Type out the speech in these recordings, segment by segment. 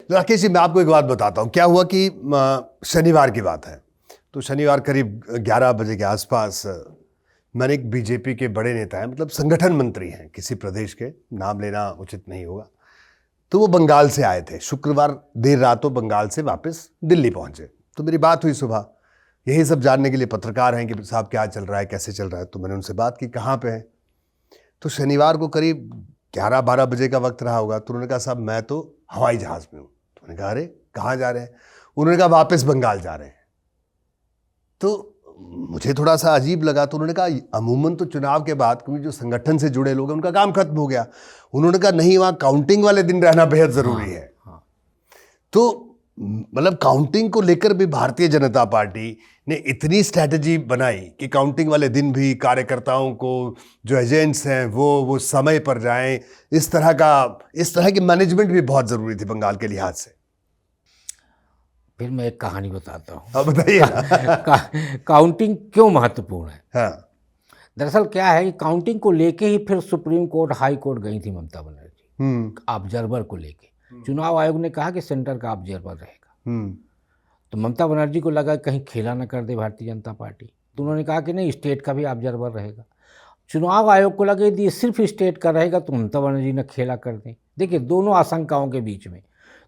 राकेश जी, मैं आपको एक बात बताता हूँ। क्या हुआ कि शनिवार की बात है, तो शनिवार करीब 11 बजे के आसपास मैंने एक बीजेपी के बड़े नेता हैं, मतलब संगठन मंत्री हैं किसी प्रदेश के, नाम लेना उचित नहीं होगा, तो वो बंगाल से आए थे। शुक्रवार देर रात वो बंगाल से वापस दिल्ली पहुंचे। तो मेरी बात हुई सुबह, यही सब जानने के लिए पत्रकार हैं कि साहब क्या चल रहा है, कैसे चल रहा है। तो मैंने उनसे बात की कहाँ पे हैं। तो शनिवार को करीब 11-12 बजे का वक्त रहा होगा। तो उन्होंने कहा साहब मैं तो हवाई जहाज़ में हूँ। तो मैंने कहा अरे कहाँ जा रहे हैं? उन्होंने कहा वापस बंगाल जा रहे हैं। तो मुझे थोड़ा सा अजीब लगा। तो उन्होंने कहा अमूमन तो चुनाव के बाद, क्योंकि जो संगठन से जुड़े लोग हैं उनका काम खत्म हो गया। उन्होंने कहा नहीं, वहाँ काउंटिंग वाले दिन रहना बेहद ज़रूरी है। तो मतलब काउंटिंग को लेकर भी भारतीय जनता पार्टी ने इतनी स्ट्रैटेजी बनाई कि काउंटिंग वाले दिन भी कार्यकर्ताओं को, जो एजेंट्स हैं, वो समय पर जाएं। इस तरह की मैनेजमेंट भी बहुत ज़रूरी थी बंगाल के लिहाज से। फिर मैं एक कहानी बताता हूँ। अब बताइए ना। काउंटिंग क्यों महत्वपूर्ण है। हाँ। दरअसल क्या है कि काउंटिंग को लेके ही फिर सुप्रीम कोर्ट, हाई कोर्ट गई थी ममता बनर्जी, ऑब्जर्वर को लेके। चुनाव आयोग ने कहा कि सेंटर का ऑब्जर्वर रहेगा। तो ममता बनर्जी को लगा कहीं खेला न कर दे भारतीय जनता पार्टी, तो उन्होंने कहा कि नहीं, स्टेट का भी ऑब्जर्वर रहेगा। चुनाव आयोग को लगा यदि सिर्फ स्टेट का रहेगा तो ममता बनर्जी न खेला कर दें। देखिए, दोनों आशंकाओं के बीच में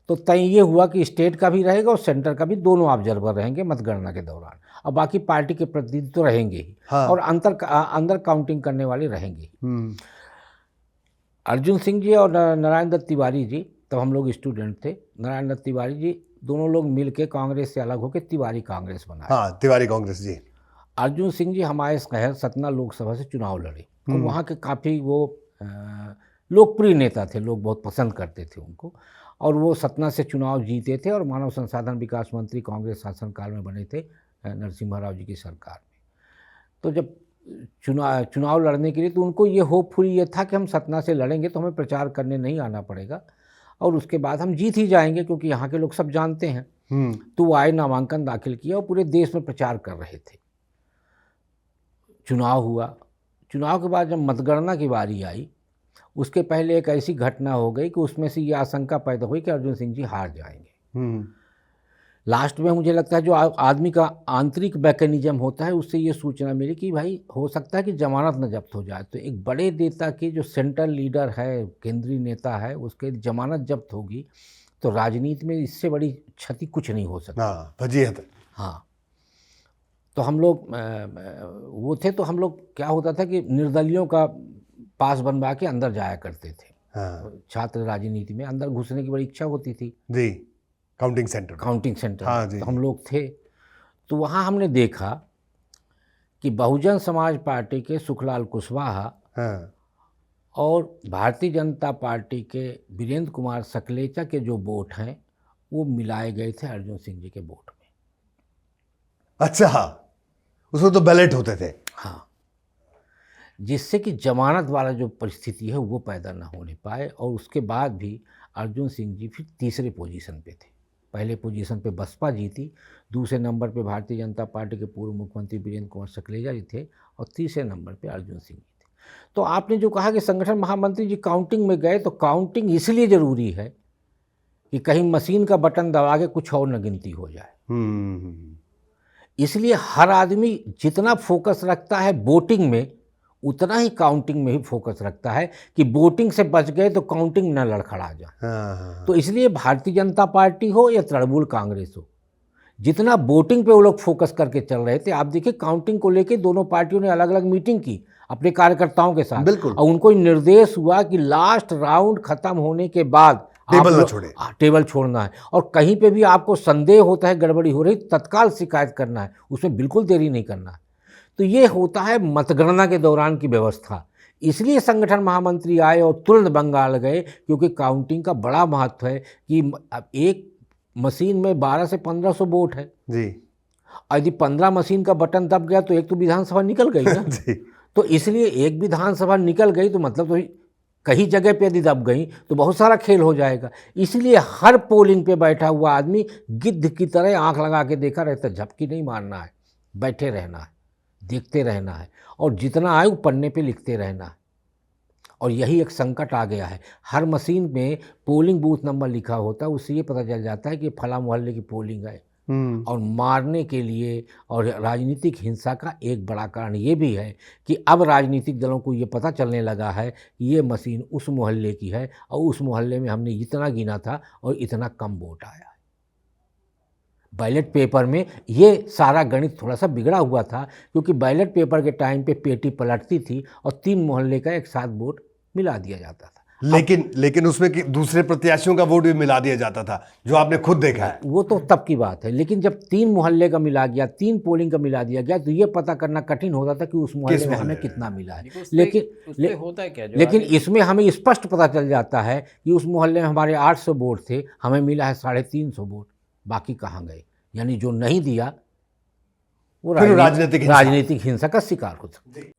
तो तय ये हुआ कि स्टेट का भी रहेगा और सेंटर का भी, दोनों ऑब्जर्वर रहेंगे मतगणना के दौरान। और बाकी पार्टी के प्रतिनिधि तो रहेंगे ही। हाँ। और अंदर काउंटिंग करने वाले रहेंगे। अर्जुन सिंह जी और नारायण दत्त तिवारी जी, तब हम लोग स्टूडेंट थे, नारायण दत्त तिवारी जी दोनों लोग मिलके कांग्रेस से अलग होकर तिवारी कांग्रेस बनाए। हाँ, तिवारी कांग्रेस जी। अर्जुन सिंह जी हमारे शहर सतना लोकसभा से चुनाव लड़े और वहाँ के काफ़ी वो लोकप्रिय नेता थे, लोग बहुत पसंद करते थे उनको। और वो सतना से चुनाव जीते थे और मानव संसाधन विकास मंत्री कांग्रेस शासनकाल में बने थे नरसिम्हा राव जी की सरकार में। तो जब चुनाव लड़ने के लिए, तो उनको ये होपफुल ये था कि हम सतना से लड़ेंगे तो हमें प्रचार करने नहीं आना पड़ेगा और उसके बाद हम जीत ही जाएंगे, क्योंकि यहाँ के लोग सब जानते हैं। तो वो आए, नामांकन दाखिल किया और पूरे देश में प्रचार कर रहे थे। चुनाव हुआ। चुनाव के बाद जब मतगणना की बारी आई, उसके पहले एक ऐसी घटना हो गई कि उसमें से ये आशंका पैदा हुई कि अर्जुन सिंह जी हार जाएंगे। लास्ट में मुझे लगता है जो आदमी का आंतरिक मैकेनिज्म होता है, उससे ये सूचना मिली कि भाई हो सकता है कि जमानत न जब्त हो जाए। तो एक बड़े नेता के, जो सेंट्रल लीडर है, केंद्रीय नेता है, उसके जमानत जब्त होगी तो राजनीति में इससे बड़ी क्षति कुछ नहीं हो सकती। हाँ। तो हम लोग वो थे, तो हम लोग क्या होता था कि निर्दलियों का पास बनवा के अंदर जाया करते थे। हाँ। छात्र राजनीति में अंदर घुसने की बड़ी इच्छा होती थी जी। Counting centre. हाँ जी। तो हम लोग थे, तो वहाँ हमने देखा कि बहुजन समाज पार्टी के सुखलाल कुशवाहा, हाँ, और भारतीय जनता पार्टी के वीरेंद्र कुमार सकलेचा के जो वोट हैं वो मिलाए गए थे अर्जुन सिंह जी के वोट में। अच्छा, उसमें तो बैलेट होते थे। हाँ, जिससे कि जमानत वाला जो परिस्थिति है वो पैदा ना होने पाए। और उसके बाद भी अर्जुन सिंह जी फिर तीसरे पोजीशन पे थे। पहले पोजीशन पे बसपा जीती, दूसरे नंबर पे भारतीय जनता पार्टी के पूर्व मुख्यमंत्री वीरेंद्र कुमार सकलेचा जी थे और तीसरे नंबर पे अर्जुन सिंह जी थे। तो आपने जो कहा कि संगठन महामंत्री जी काउंटिंग में गए, तो काउंटिंग इसलिए ज़रूरी है कि कहीं मशीन का बटन दबा के कुछ और न गिनती हो जाए। इसलिए हर आदमी जितना फोकस रखता है वोटिंग में, उतना ही काउंटिंग में भी फोकस रखता है कि वोटिंग से बच गए तो काउंटिंग न लड़खड़ा जाए। हाँ। तो इसलिए भारतीय जनता पार्टी हो या तृणमूल कांग्रेस हो, जितना वोटिंग पे वो लोग फोकस करके चल रहे थे। आप देखिए, काउंटिंग को लेके दोनों पार्टियों ने अलग अलग मीटिंग की अपने कार्यकर्ताओं के साथ। बिल्कुल। और उनको निर्देश हुआ कि लास्ट राउंड खत्म होने के बाद टेबल छोड़ना है, और कहीं पे भी आपको संदेह होता है गड़बड़ी हो रही, तत्काल शिकायत करना है, उसमें बिल्कुल देरी नहीं करना है। तो ये होता है मतगणना के दौरान की व्यवस्था। इसलिए संगठन महामंत्री आए और तुरंत बंगाल गए, क्योंकि काउंटिंग का बड़ा महत्व है कि एक मशीन में 1200 से 1500 वोट है जी। यदि 15 मशीन का बटन दब गया तो एक तो विधानसभा निकल गई ना। जी। तो इसलिए एक विधानसभा निकल गई तो मतलब तो कहीं जगह पे यदि दब गई तो बहुत सारा खेल हो जाएगा। इसलिए हर पोलिंग पे बैठा हुआ आदमी गिद्ध की तरह आंख लगा के देखा रहता, झपकी नहीं मारना है, बैठे रहना है, देखते रहना है, और जितना आए वो पन्ने पे लिखते रहना है। और यही एक संकट आ गया है। हर मशीन में पोलिंग बूथ नंबर लिखा होता है, उससे ये पता चल जाता है कि फला मोहल्ले की पोलिंग है। और मारने के लिए और राजनीतिक हिंसा का एक बड़ा कारण ये भी है कि अब राजनीतिक दलों को ये पता चलने लगा है कि ये मशीन उस मोहल्ले की है और उस मोहल्ले में हमने इतना गिना था और इतना कम वोट आया है। बैलेट पेपर में ये सारा गणित थोड़ा सा बिगड़ा हुआ था, क्योंकि बैलेट पेपर के टाइम पे पेटी पलटती थी और 3 मोहल्ले का एक साथ वोट मिला दिया जाता था। लेकिन उसमें कि दूसरे प्रत्याशियों का वोट भी मिला दिया जाता था, जो आपने खुद देखा है। वो तो तब की बात है, लेकिन जब 3 मोहल्ले का मिला गया, 3 पोलिंग का मिला दिया गया, तो ये पता करना कठिन होता था कि उस मोहल्ले में हमें कितना मिला है। लेकिन होता है क्या, लेकिन इसमें हमें स्पष्ट पता चल जाता है कि उस मोहल्ले में हमारे 800 वोट थे, हमें मिला है 350 वोट, बाकी कहाँ गए? यानी जो नहीं दिया वो फिर राजनीतिक हिंसा का शिकार हो सकता है।